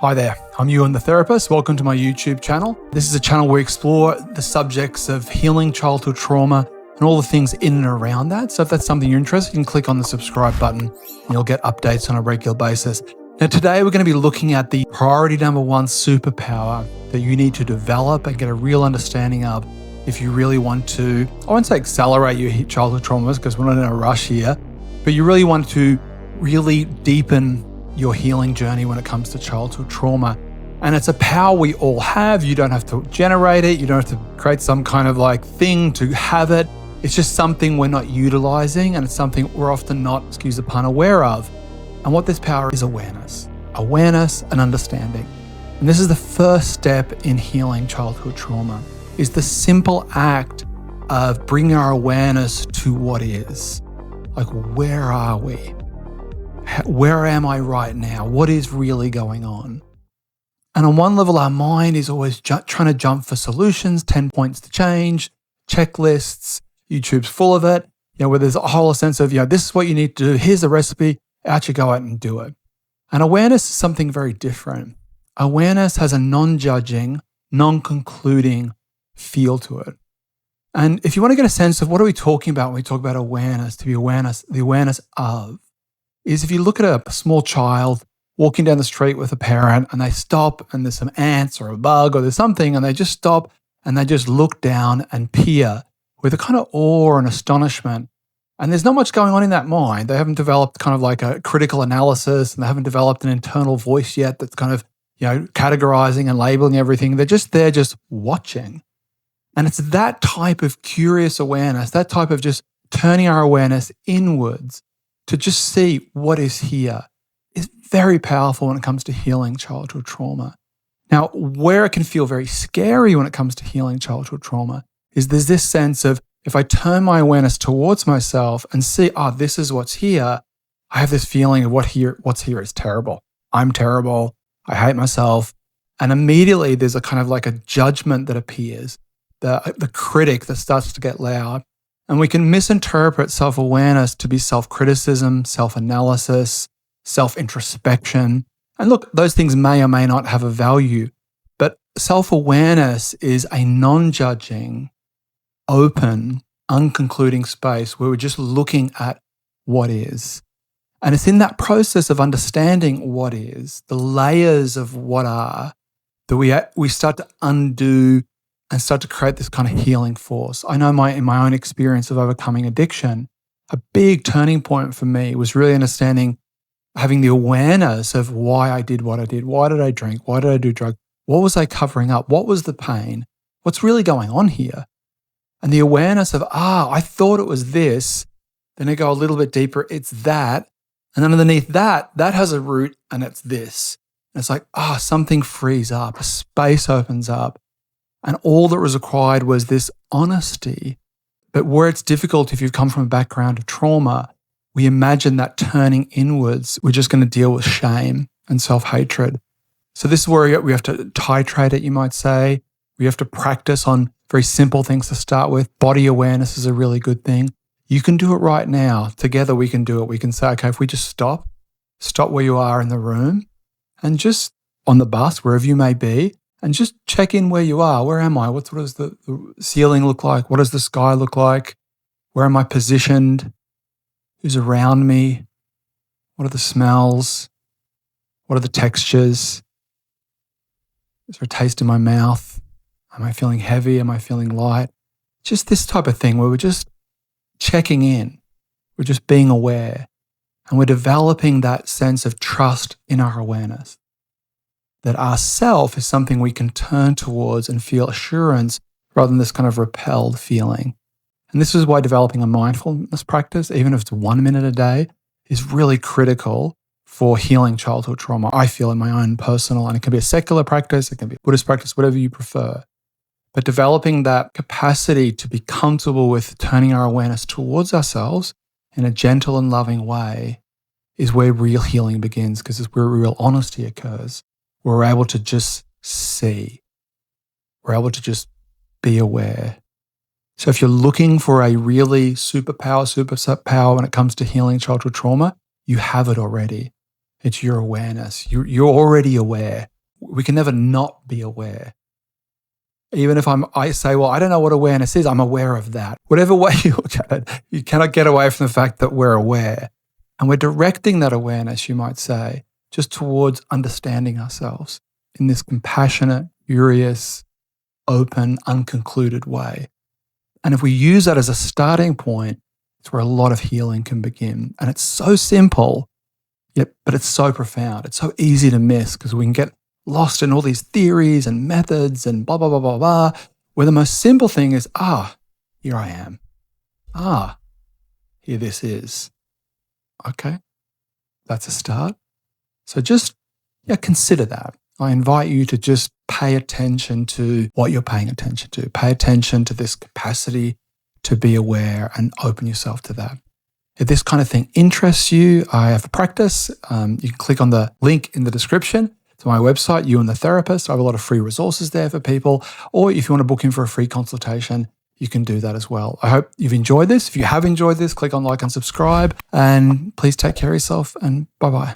Hi there, I'm Ewan the Therapist. Welcome to my YouTube channel. This is a channel where we explore the subjects of healing childhood trauma and all the things in and around that. So if that's something you're interested in, you can click on the subscribe button and you'll get updates on a regular basis. Now today we're going to be looking at the priority number one superpower that you need to develop and get a real understanding of if you really want to, I won't say accelerate your childhood traumas because we're not in a rush here, but you really want to really deepen your healing journey when it comes to childhood trauma. And it's a power we all have. You don't have to generate it. You don't have to create some kind of thing to have it. It's just something we're not utilizing, and it's something we're often not, excuse the pun, aware of. And what this power is awareness and understanding. And this is the first step in healing childhood trauma, is the simple act of bringing our awareness to what is. Where are we? Where am I right now? What is really going on? And on one level, our mind is always trying to jump for solutions, 10 points to change, checklists, YouTube's full of it, where there's a whole sense of, this is what you need to do. Here's the recipe. Out you go out and do it. And awareness is something very different. Awareness has a non-judging, non-concluding feel to it. And if you want to get a sense of what are we talking about when we talk about awareness, the awareness of, is if you look at a small child walking down the street with a parent and they stop and there's some ants or a bug or there's something and they just stop and they just look down and peer with a kind of awe and astonishment. And there's not much going on in that mind. They haven't developed kind of a critical analysis, and they haven't developed an internal voice yet that's kind of, categorizing and labeling everything. They're just there just watching. And it's that type of curious awareness, that type of just turning our awareness inwards to just see what is here, is very powerful when it comes to healing childhood trauma. Now, where it can feel very scary when it comes to healing childhood trauma is there's this sense of, if I turn my awareness towards myself and see, this is what's here, I have this feeling of what's here is terrible. I'm terrible. I hate myself. And immediately there's a kind of a judgment that appears, the critic that starts to get loud. And we can misinterpret self-awareness to be self-criticism, self-analysis, self-introspection. And look, those things may or may not have a value, but self-awareness is a non-judging, open, unconcluding space where we're just looking at what is. And it's in that process of understanding what is, the layers of what are, that we start to undo and start to create this kind of healing force. I know in my own experience of overcoming addiction, a big turning point for me was really understanding, having the awareness of why I did what I did. Why did I drink? Why did I do drugs? What was I covering up? What was the pain? What's really going on here? And the awareness of, I thought it was this. Then I go a little bit deeper, it's that. And then underneath that has a root and it's this. And it's something frees up, a space opens up. And all that was required was this honesty. But where it's difficult, if you've come from a background of trauma, we imagine that turning inwards, we're just going to deal with shame and self-hatred. So this is where we have to titrate it, you might say. We have to practice on very simple things to start with. Body awareness is a really good thing. You can do it right now. Together we can do it. We can say, okay, if we just stop where you are in the room and just on the bus, wherever you may be, and just check in where you are. Where am I? What does the ceiling look like? What does the sky look like? Where am I positioned? Who's around me? What are the smells? What are the textures? Is there a taste in my mouth? Am I feeling heavy? Am I feeling light? Just this type of thing where we're just checking in. We're just being aware. And we're developing that sense of trust in our awareness. That our self is something we can turn towards and feel assurance rather than this kind of repelled feeling. And this is why developing a mindfulness practice, even if it's 1 minute a day, is really critical for healing childhood trauma. I feel in my own personal, and it can be a secular practice, it can be a Buddhist practice, whatever you prefer. But developing that capacity to be comfortable with turning our awareness towards ourselves in a gentle and loving way is where real healing begins, because it's where real honesty occurs. We're able to just see. We're able to just be aware. So if you're looking for a really superpower when it comes to healing childhood trauma, you have it already. It's your awareness. You're already aware. We can never not be aware. Even if I say, well, I don't know what awareness is, I'm aware of that. Whatever way you look at it, you cannot get away from the fact that we're aware. And we're directing that awareness, you might say, just towards understanding ourselves in this compassionate, curious, open, unconcluded way. And if we use that as a starting point, it's where a lot of healing can begin. And it's so simple, but it's so profound. It's so easy to miss because we can get lost in all these theories and methods and blah, blah, blah, blah, blah, where the most simple thing is, here I am. Here this is. Okay, that's a start. So just consider that. I invite you to just pay attention to what you're paying attention to. Pay attention to this capacity to be aware and open yourself to that. If this kind of thing interests you, I have a practice. You can click on the link in the description to my website, You and the Therapist. I have a lot of free resources there for people. Or if you want to book in for a free consultation, you can do that as well. I hope you've enjoyed this. If you have enjoyed this, click on like and subscribe. And please take care of yourself, and bye-bye.